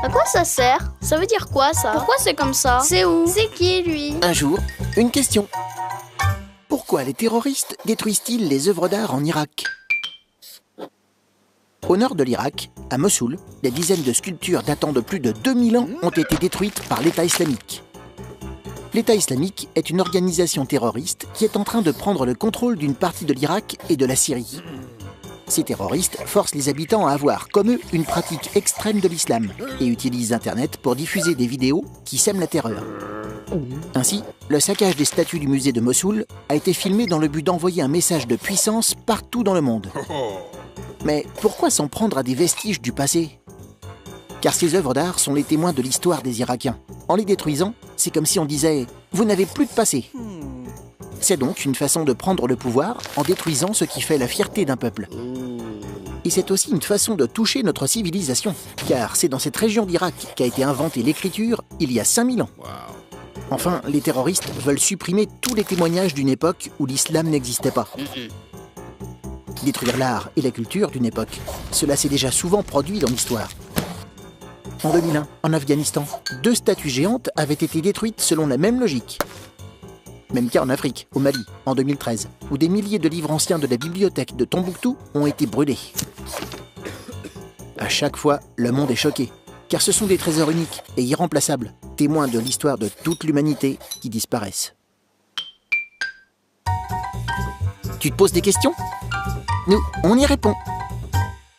À quoi ça sert? Ça veut dire quoi ça? Pourquoi c'est comme ça? C'est où? C'est qui lui? Un jour, une question. Pourquoi les terroristes détruisent-ils les œuvres d'art en Irak? Au nord de l'Irak, à Mossoul, des dizaines de sculptures datant de plus de 2000 ans ont été détruites par l'État islamique. L'État islamique est une organisation terroriste qui est en train de prendre le contrôle d'une partie de l'Irak et de la Syrie. Ces terroristes forcent les habitants à avoir, comme eux, une pratique extrême de l'islam et utilisent Internet pour diffuser des vidéos qui sèment la terreur. Ainsi, le saccage des statues du musée de Mossoul a été filmé dans le but d'envoyer un message de puissance partout dans le monde. Mais pourquoi s'en prendre à des vestiges du passé? Car ces œuvres d'art sont les témoins de l'histoire des Irakiens. En les détruisant, c'est comme si on disait « vous n'avez plus de passé ». C'est donc une façon de prendre le pouvoir en détruisant ce qui fait la fierté d'un peuple. Et c'est aussi une façon de toucher notre civilisation, car c'est dans cette région d'Irak qu'a été inventée l'écriture il y a 5000 ans. Enfin, les terroristes veulent supprimer tous les témoignages d'une époque où l'islam n'existait pas. Détruire l'art et la culture d'une époque, cela s'est déjà souvent produit dans l'histoire. En 2001, en Afghanistan, 2 statues géantes avaient été détruites selon la même logique. Même cas en Afrique, au Mali, en 2013, où des milliers de livres anciens de la bibliothèque de Tombouctou ont été brûlés. À chaque fois, le monde est choqué, car ce sont des trésors uniques et irremplaçables, témoins de l'histoire de toute l'humanité qui disparaissent. Tu te poses des questions? Nous, on y répond.